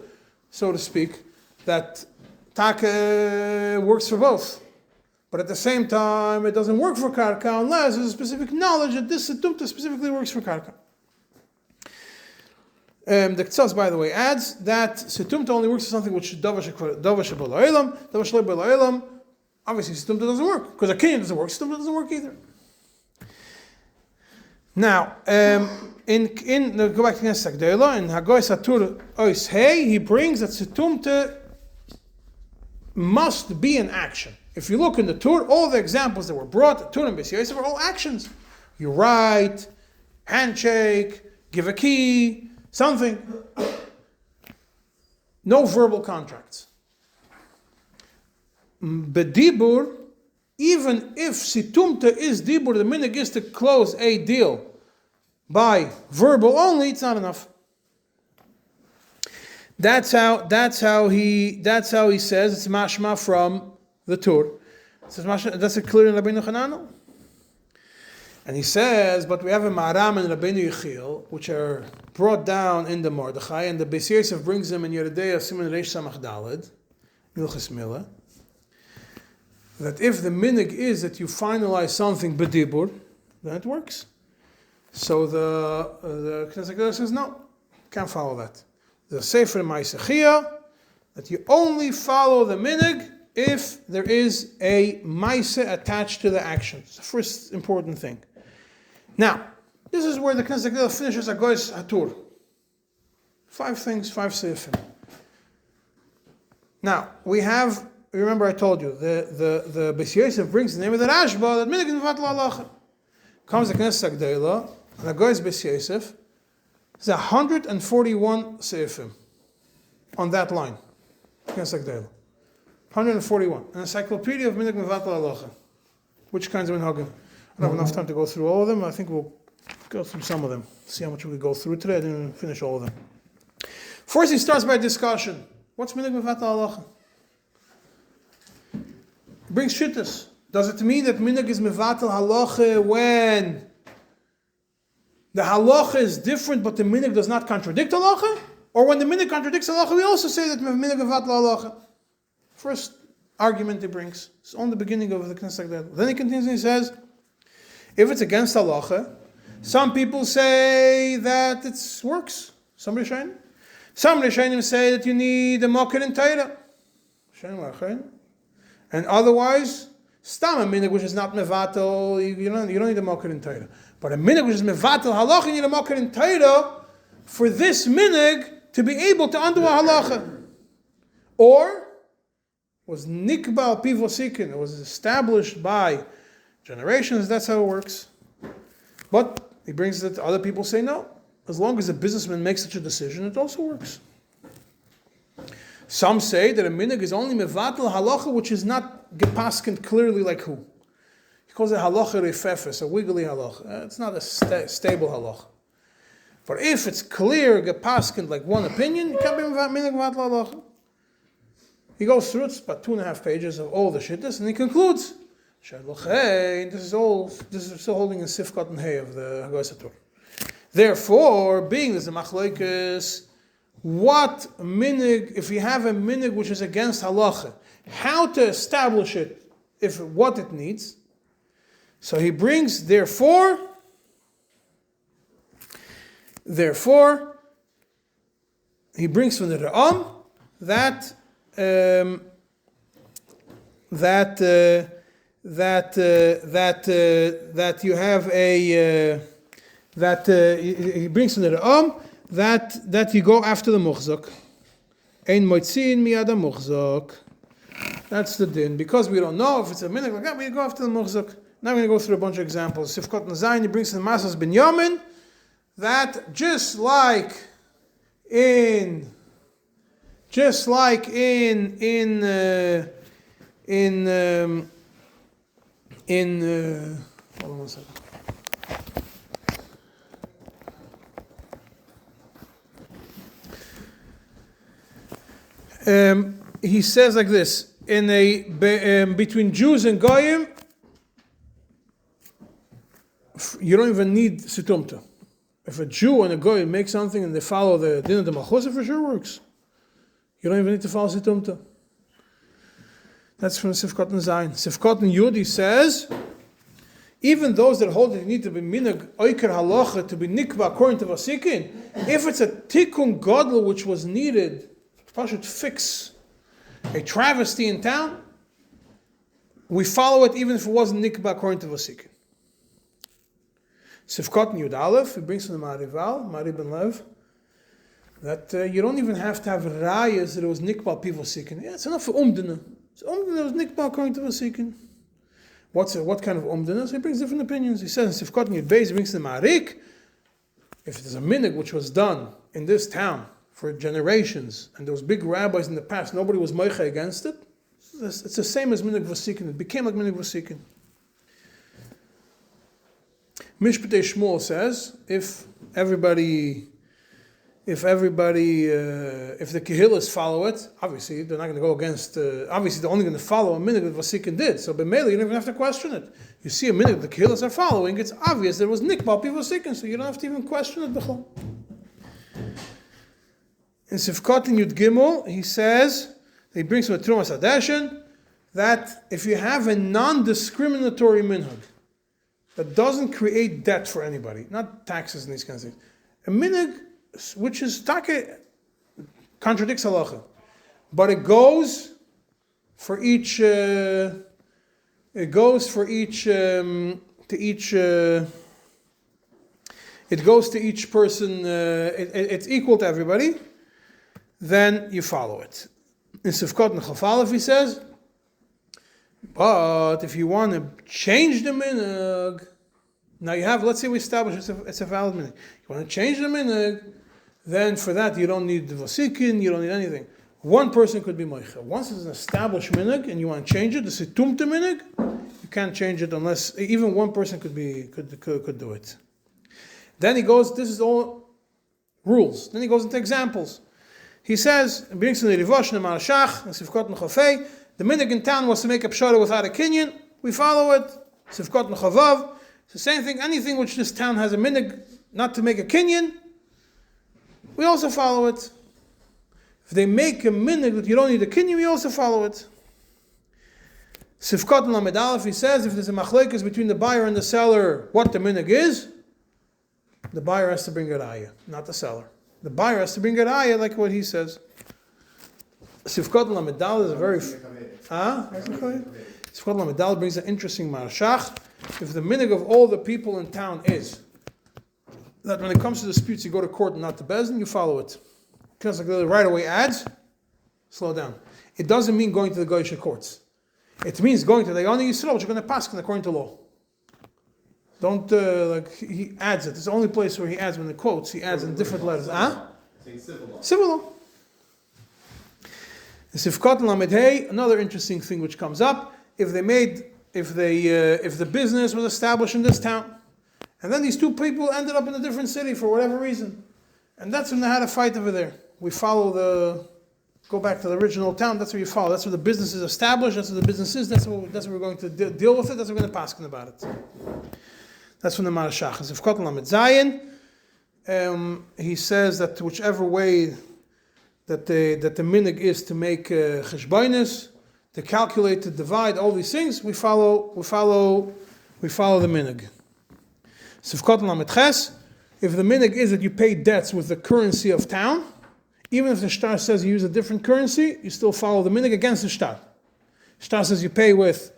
so to speak, that taka works for both. But at the same time, it doesn't work for karka unless there's a specific knowledge that this situmta specifically works for karka. The Ktsas, by the way, adds that situmta only works for something which davash b'la'olam. Obviously, situmta doesn't work because a kinyan doesn't work. Situmta doesn't work either. Now, go back to Knesset Agdola in Hagoy Satur Ois Hey, he brings that situmta must be an action. If you look in the Tur, all the examples that were brought, the Tur and Beis Yosef, are all actions. You write, handshake, give a key, something. No verbal contracts. Bedibur, even if situmta is dibur, the minig is to close a deal by verbal only, it's not enough. That's how he says it's mashma from the Tur. That's a clear in Rabbeinu Chananel. And he says, but we have a Maram and Rabbeinu Yechiel, which are brought down in the Mordechai, and the Beis Yosef brings them in Yeridei Siman Reish Samach Daled, Ilchis Milah, that if the minig is that you finalize something b'dibur, then it works. So the Knesset says, no, can't follow that. The Sefer Ma'aseh that you only follow the minig if there is a Ma'aseh attached to the action. It's the first important thing. Now, this is where the Knesset finishes Agois Hatur. 5 things, 5 seifim. Now, remember I told you, the Beis Yosef brings the name of the Rashba, that minig mevatel halacha. Comes the Knesset Agdola, and Agois Beis Yosef, there's 141 seifim on that line. Knesset 141. An encyclopedia of Minhag Mevatel Halacha. Which kinds of minhagim? I don't have enough time to go through all of them. I think we'll go through some of them. See how much we could go through today. I didn't finish all of them. First, he starts by a discussion. What's Minhag Mevatel Halacha? He brings shittas. Does it mean that Minhag is Mevatel Halacha when the halacha is different, but the minhag does not contradict halacha? Or when the minhag contradicts halacha, we also say that minhag mevatel halacha? First argument he brings. It's on the beginning of the Knesset. Then he continues and he says, if it's against halacha, some people say that it works. Some Rishonim say that you need a makir in Torah. And otherwise, stam a minhag which is not mevatel, you don't need a makir in Torah. But a minhag which is mevatel halacha, you need a makir in Torah for this minhag to be able to undo a halacha. Or was nikbal pivosikin, it was established by generations, that's how it works. But he brings it, other people say no. As long as a businessman makes such a decision, it also works. Some say that a minhag is only mevatel halacha which is not gepaskent clearly like who. He calls it halacha refefes, a wiggly halacha. It's not a stable halacha. But if it's clear, gepaskent, like one opinion, it can't be minhag mevatel halacha. He goes through, it's about 2.5 pages of all the shittas, and he concludes, this is still holding in Sifkat and Hay of the Haggai Satur. Therefore, being there's a machlokes, what minhag, if you have a minhag which is against halacha, how to establish it, if what it needs. So he brings, therefore, he brings from the Ra'am that you have a he brings from the Ra'am that you go after the muhzak. Ein moitzin miyad muhzak. That's the din. Because we don't know if it's a minhag like that, we go after the muhzak. Now we're going to go through a bunch of examples. Sifkot and Zayin, he brings in the Masas Binyamin that just like in hold on one second. He says like this, in between Jews and Goyim, you don't even need situmta. If a Jew and a Goy make something and they follow the din of the malchus, it for sure works. You don't even need to follow situmta. That's from Sifkot and Zayin. Sifkot and Yud, he says, even those that hold that you need to be minhag oiker halacha to be nikba according to vasikin, if it's a tikkun gadol which was needed, should fix a travesty in town, we follow it even if it wasn't nikba according to vasikin. Sifkot and Yud Aleph, he brings from the Marival, Mari ben Lev, that you don't even have to have rayas that it was nikba pivosikin. Yeah, it's enough for umdana. It's umdana was nikba according to vasikin. What kind of umdana? So he brings different opinions. He says in Sifkot and Yud Beis, he brings the Marik, if there's a minhag which was done in this town for generations, and those big rabbis in the past, nobody was moicha against it, it's the same as minhag vasikin. It became like minhag vasikin. Mishpat Shmuel says, if the Kehillas follow it, obviously they're not going to go against. Obviously, they're only going to follow a minhag that Vasikin did. So, b'meila, you don't even have to question it. You see a minhag the Kehillas are following, it's obvious there was nikbal pi Vasikin, so you don't have to even question it. In Sifkot and Yud Gimel, he says, he brings from a Trumas Hadeshin, that if you have a non-discriminatory minhag that doesn't create debt for anybody, not taxes and these kinds of things, a minhag which is contradicts halacha, but it goes for each to each person, it's equal to everybody, then you follow it. In Sifkot and Chafalef he says, but if you want to change the minhag, now you have, let's say we establish it's a valid minhag. You want to change the minhag, then for that you don't need the vasikin, you don't need anything. one person could be moicha. Once it's an established minhag and you want to change it, the situmta minhag, you can't change it unless even one person could do it. Then he goes, this is all rules. Then he goes into examples. He says, the minhag in town was to make a pshara without a kinyan. We follow it. Sifkot nechavav. It's the same thing. Anything which this town has a minhag not to make a kinyan, we also follow it. If they make a minhag that you don't need a kinyan, we also follow it. Sifkot lamed aleph, he says, if there's a machlekes between the buyer and the seller, what the minhag is, the buyer has to bring a raya, not the seller. The buyer has to bring a raya, like what he says. Sifkot lamed aleph is a very... Sifkot lamed aleph brings an interesting marshach. If the minhag of all the people in town is that when it comes to disputes, you go to court and not to Bezdin, you follow it. Because like the right away adds, slow down. It doesn't mean going to the Goyish courts. It means going to the Yoni Yisrael, which you're going to pass according to law. Don't, he adds it. It's the only place where he adds, when he quotes, he adds in different letters. Civil law. Civil law. Sifkat Lamed Hey, another interesting thing which comes up, if the business was established in this town, and then these two people ended up in a different city for whatever reason, and that's when they had a fight over there. We follow go back to the original town, that's where you follow. That's where the business is established, that's where the business is, that's what we're going to deal with it, that's what we're going to paskin about it. That's from the Marashach. If Kotel Lamed Zayin, he says that whichever way that the minhag is to make cheshbonis, to calculate, to divide, all these things, we follow the minhag. Sifkot lamed ches, if the minhag is that you pay debts with the currency of town, even if the shtar says you use a different currency, you still follow the minhag against the shtar. Shtar says you pay with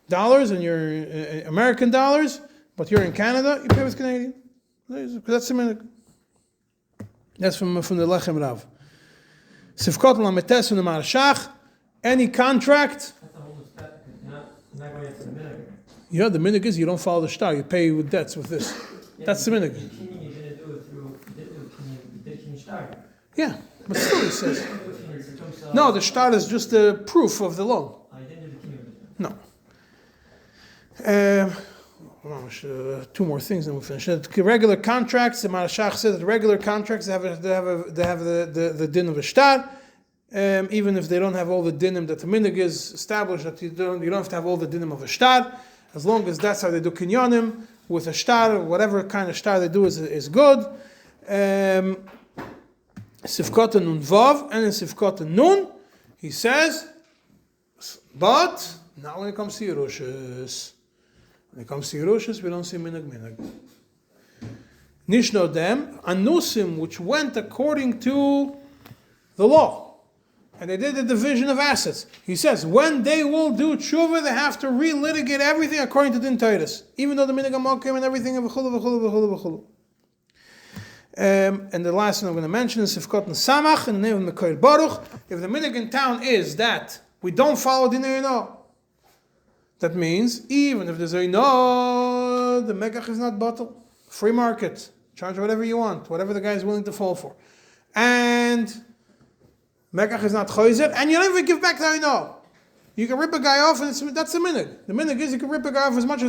dollars and you're American dollars, but you're in Canada, you pay with Canadian. That's the minhag. That's from the Lechem Rav. Sifkot lamed tes from the Marashach, any contract. That's the whole step. Not going into the minhag. Yeah, the minhag is you don't follow the shtar, you pay with debts with this. That's the minhag. You didn't do it through, you did kinyan shtar. Yeah, but still he says. No, the shtar is just a proof of the loan. I didn't do the No. kinyan. Two more things, then we'll finish. Regular contracts, the Marashach says that regular contracts they have the din of a shtar. Even if they don't have all the dinim that the minhag is established, that you don't have to have all the dinim of a shtar. As long as that's how they do kinyanim with a shtar, whatever kind of shtar they do is good. Sifkot nun vav and in Sifkot nun, he says, but not when it comes to Yerushas. When it comes to Yerushas, we don't see minhag. Nishno them anusim, which went according to the law. And they did the division of assets. He says, when they will do tshuva, they have to relitigate everything according to Din Titus. Even though the minhag came and everything, and the last one I'm going to mention is Sifkot and Samach, in the name of Mekoil Baruch. If the minhag in town is that we don't follow Din Eino, that means even if there's a no, the megach is not bottle. Free market. Charge whatever you want, whatever the guy is willing to fall for. And megach is not choizer, and you don't even give back the no. You can rip a guy off, and that's the minhag. The minhag is you can rip a guy off as much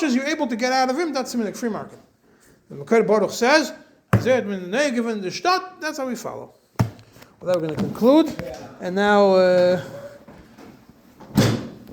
as you're able to get out of him. That's the minhag, free market. The Mekoil Baruch says, given the shtat, that's how we follow. Well, that we're going to conclude, and now.